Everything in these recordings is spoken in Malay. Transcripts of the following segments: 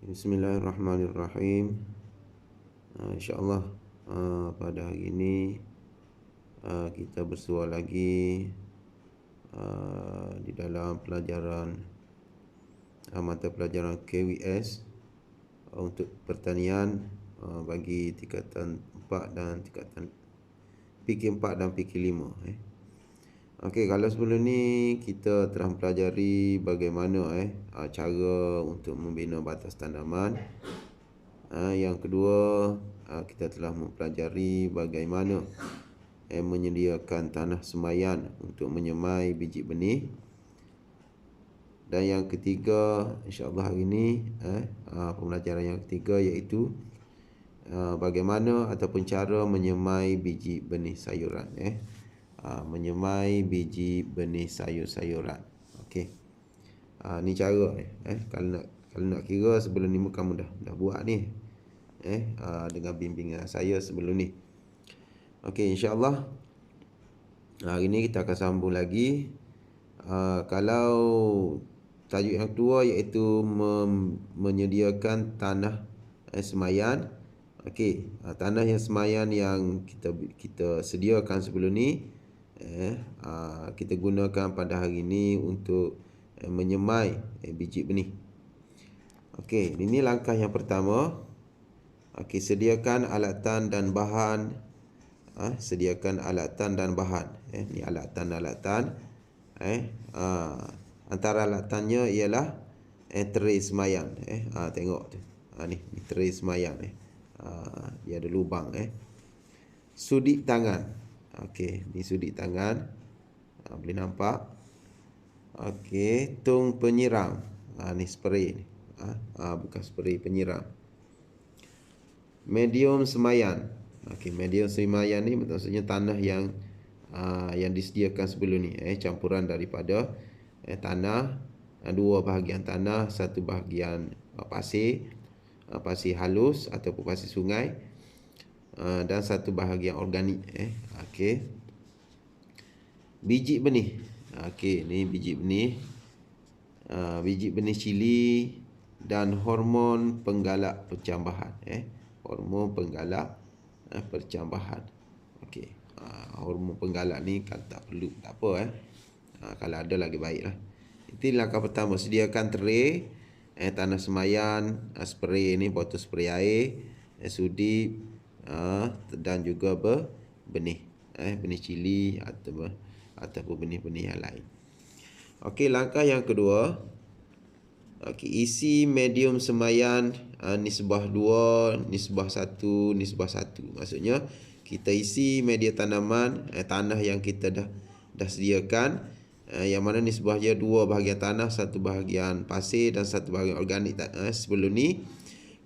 Bismillahirrahmanirrahim. InsyaAllah pada hari ini kita bersua lagi di dalam pelajaran mata pelajaran KWS untuk pertanian bagi tingkatan 4 dan tingkatan PK4 dan PK5. Okey, kalau sebelum ni kita telah mempelajari bagaimana cara untuk membina batas tanaman. Yang kedua, kita telah mempelajari bagaimana menyediakan tanah semayan untuk menyemai biji benih. Dan yang ketiga, insya-Allah hari ini pembelajaran yang ketiga iaitu bagaimana ataupun cara menyemai biji benih sayuran. Menyemai biji benih sayur-sayuran. Okey. Ni cara kalau nak kira sebelum ni kamu dah buat ni. Dengan bimbingan saya sebelum ni. Okey, insya-Allah hari ni kita akan sambung lagi. Kalau tajuk yang kedua iaitu menyediakan tanah semayan. Okey, tanah yang semayan yang kita sediakan sebelum ni kita gunakan pada hari ini untuk menyemai biji benih. Okey, ini langkah yang pertama. Okey, sediakan alatan dan bahan. Sediakan alatan dan bahan. Ni alatan-alatan. Antara alatannya ialah tray semayan. Tengok tu. Ni tray semayan. Dia ada lubang. Sudik tangan. Okey, ni sudik tangan. Boleh nampak. Okey, tung penyiram. Ni spray ni. Bukan spray, penyiram. Medium semayan. Okey, medium semayan ni maksudnya tanah yang disediakan sebelum ni. Campuran daripada tanah, dua bahagian tanah, satu bahagian pasir, pasir halus ataupun pasir sungai, dan satu bahagian organik. Okey. Biji benih. Okey, ni biji benih. Biji benih cili dan hormon penggalak percambahan. Hormon penggalak percambahan. Okey. Hormon penggalak ni kalau tak perlu tak apa. Kalau ada lagi baiklah. Itu langkah pertama, sediakan tray tanah semayan, spray ni, botol spray air, sudi dan juga benih. Benih cili ataupun benih-benih yang lain. Okey, langkah yang kedua. Okey, isi medium semayan nisbah 2, nisbah 1, nisbah 1. Maksudnya kita isi media tanaman tanah yang kita dah sediakan, yang mana nisbahnya 2 bahagian tanah, 1 bahagian pasir dan 1 bahagian organik sebelum ni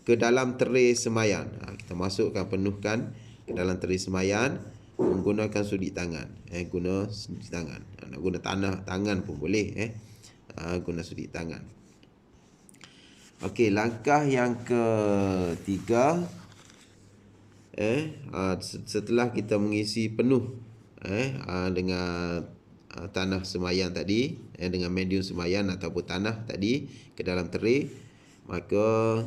ke dalam tray semayan. Kita masukkan, penuhkan ke dalam tray semayan menggunakan sudik tangan. Guna sudik tangan. Nak guna tangan pun boleh. Guna sudik tangan. Okey, langkah yang ketiga. Setelah kita mengisi penuh dengan tanah semayan tadi, dengan medium semayan ataupun tanah tadi ke dalam tray, maka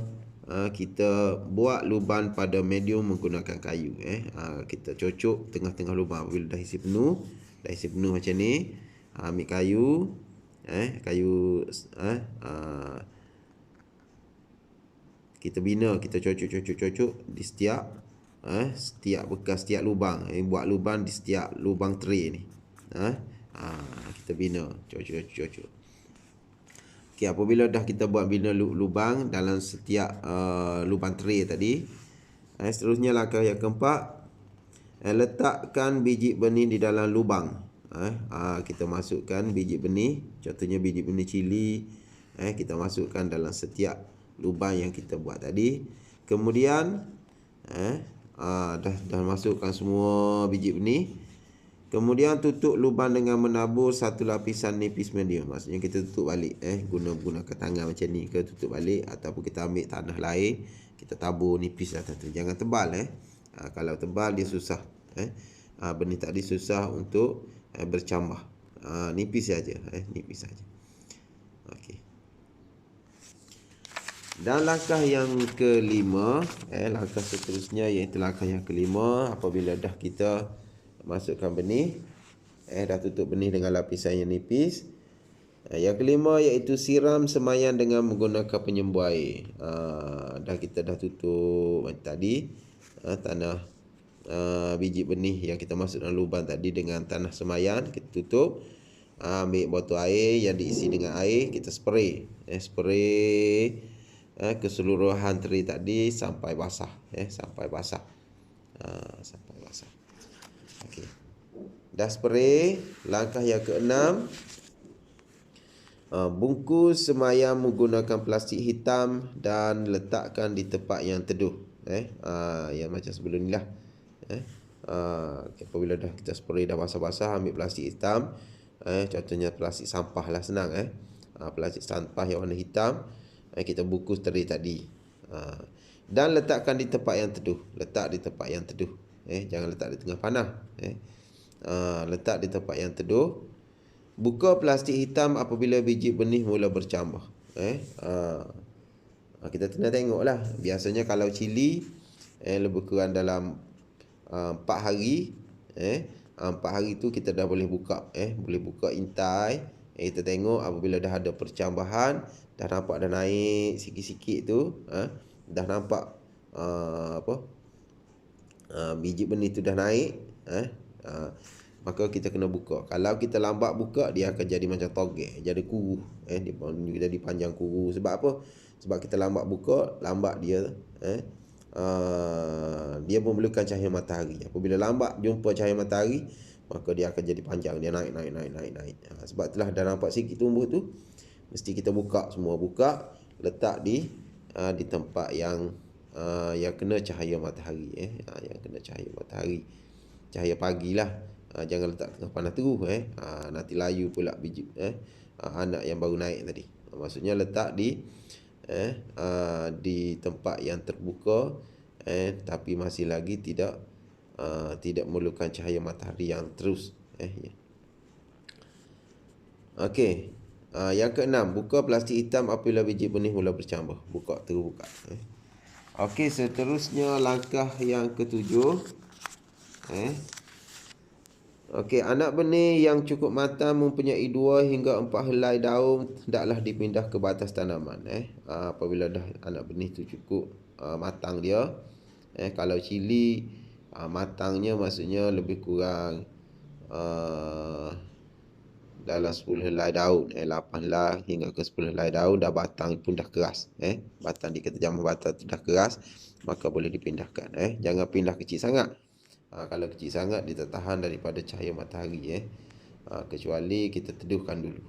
kita buat lubang pada medium menggunakan kayu. Kita cocok tengah-tengah lubang. Bila dah isi penuh macam ni, ambil kayu, kita bina, kita cocok di setiap bekas setiap lubang. Buat lubang di setiap lubang tray ni. Kita bina, cocok. Okey, apabila dah kita buat bina lubang dalam setiap lubang tray tadi, seterusnya langkah yang keempat, letakkan biji benih di dalam lubang. Kita masukkan biji benih, contohnya biji benih cili, kita masukkan dalam setiap lubang yang kita buat tadi. Kemudian dah masukkan semua biji benih. Kemudian tutup lubang dengan menabur satu lapisan nipis medium. Maksudnya kita tutup balik. Gunakan tangan macam ni ke, tutup balik. Ataupun kita ambil tanah lain, kita tabur nipis atas tu. Jangan tebal. Kalau tebal dia susah. Benih tadi susah untuk bercambah. Nipis saja. Nipis saja. Okey. Dan langkah yang kelima, langkah seterusnya iaitu langkah yang kelima, apabila dah kita masukkan benih, dah tutup benih dengan lapisan yang nipis. Yang kelima iaitu siram semayan dengan menggunakan penyembuh air. Kita dah tutup tadi tanah biji benih yang kita masuk dalam lubang tadi dengan tanah semayan, kita tutup. Ambil botol air yang diisi dengan air, kita spray. Spray keseluruhan teri tadi sampai basah. Sampai basah. Sampai basah. Okey. Dah spray. Langkah yang keenam, bungkus semayam menggunakan plastik hitam dan letakkan di tempat yang teduh. Yang macam sebelum ni lah. Apabila dah kita spray dah basah-basah, ambil plastik hitam. Contohnya plastik sampah lah, senang. Plastik sampah yang warna hitam, kita bungkus teri tadi. Dan letakkan di tempat yang teduh. Letak di tempat yang teduh. Jangan letak di tengah panas. Letak di tempat yang teduh. Buka plastik hitam apabila biji benih mula bercambah. Kita kena tengok lah. Biasanya kalau cili lebih kurang dalam 4 hari, 4 hari tu kita dah boleh buka. Boleh buka intai. Kita tengok apabila dah ada percambahan, dah nampak dah naik sikit-sikit tu, dah nampak biji benih tu dah naik, maka kita kena buka. Kalau kita lambat buka, dia akan jadi macam togek, jadi kuru. Dia jadi panjang kuru. Sebab apa? Sebab kita lambat buka, lambat dia dia memerlukan cahaya matahari. Apabila lambat jumpa cahaya matahari, maka dia akan jadi panjang. Dia naik. Sebab itulah dah nampak sikit tumbuh tu, mesti kita buka semua. Buka, letak di tempat yang kena cahaya matahari. Yang kena cahaya matahari, cahaya pagi lah. Jangan letak tengah panas terus. Nanti layu pula biji anak yang baru naik tadi. Maksudnya letak di tempat yang terbuka, tapi masih lagi tidak memerlukan cahaya matahari yang terus. Okey. Yang keenam, buka plastik hitam apabila biji benih mula bercambah. Buka, terus buka. Okey, seterusnya langkah yang ketujuh. Okey, anak benih yang cukup matang mempunyai 2 hingga 4 helai daun hendaklah dipindah ke batas tanaman. Apabila dah anak benih tu cukup matang dia. Kalau cili matangnya maksudnya lebih kurang dalam 10 helai daun, 8 helai hingga ke 10 helai daun, dah batang pun dah keras. Batang kita jamah batang tu dah keras, maka boleh dipindahkan. Jangan pindah kecil sangat. Kalau kecil sangat, dia tak tahan daripada cahaya matahari. Kecuali kita teduhkan dulu.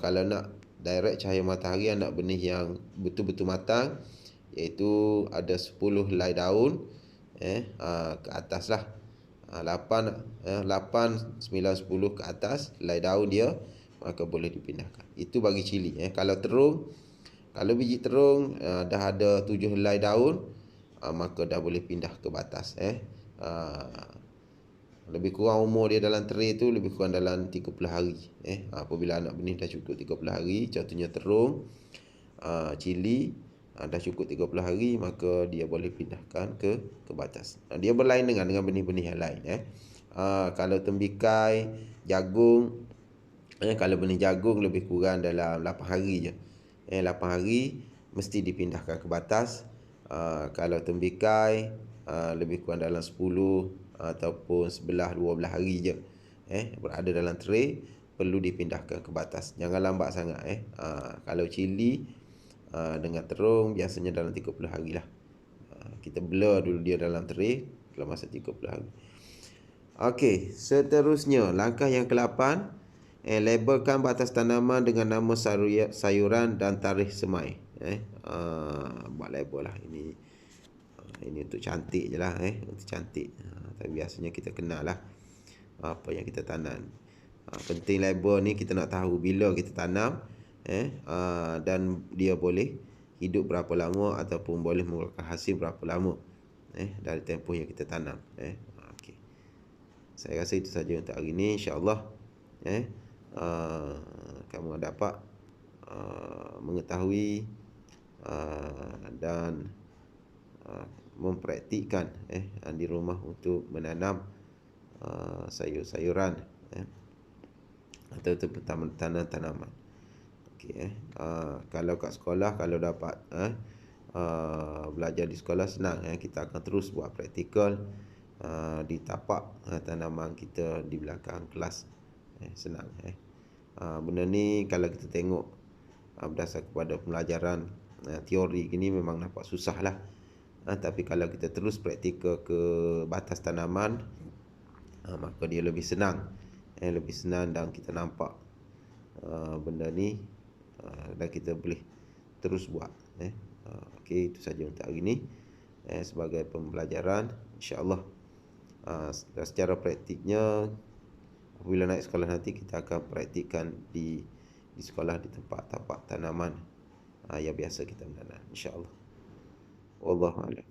Kalau nak direct cahaya matahari, anak benih yang betul-betul matang, iaitu ada 10 helai daun ke atas lah. 8, 9, 10 ke atas helai daun dia, maka boleh dipindahkan. Itu bagi cili. Kalau terung, kalau biji terung dah ada 7 helai daun, maka dah boleh pindah ke batas. Lebih kurang umur dia dalam tray tu lebih kurang dalam 30 hari. Apabila anak benih dah cukup 30 hari, contohnya terung, cili dah cukup 30 hari, maka dia boleh pindahkan ke batas. Dia berlain dengan benih-benih yang lain. Kalau tembikai, jagung, kalau benih jagung lebih kurang dalam 8 hari je. 8 hari mesti dipindahkan ke batas. Kalau tembikai lebih kurang dalam 10 ataupun 11-12 hari je. Berada dalam tray, perlu dipindahkan ke batas. Jangan lambat sangat. Kalau cili dengan terung biasanya dalam 30 hari lah. Kita blur dulu dia dalam tray dalam masa 30 hari. Okey, seterusnya langkah yang ke-8, labelkan batas tanaman dengan nama sayuran dan tarikh semai. Buat label lah. Ini untuk cantik je lah. Untuk cantik. Tapi biasanya kita kenal lah apa yang kita tanam. Penting label ni, kita nak tahu bila kita tanam, dan dia boleh hidup berapa lama ataupun boleh mengeluarkan hasil berapa lama dari tempoh yang kita tanam. Okay. Saya rasa itu saja untuk hari ini, insya-Allah. Kamu dapat mengetahui dan mempraktikkan di rumah untuk menanam sayur-sayuran atau tanaman. Okey kalau kat sekolah, kalau dapat belajar di sekolah senang kita akan terus buat praktikal di tapak tanaman kita di belakang kelas. Senang benda ni kalau kita tengok berdasar kepada pembelajaran teori gini memang nampak susah lah. Tapi kalau kita terus praktikal ke batas tanaman, maka dia lebih senang. Lebih senang dan kita nampak benda ni dan kita boleh terus buat. Okey, itu saja untuk hari ni. Sebagai pembelajaran, insya-Allah secara praktiknya apabila naik sekolah nanti kita akan praktikkan di sekolah di tempat tapak tanaman yang biasa kita menanam, insya-Allah. Wallahu a'lam.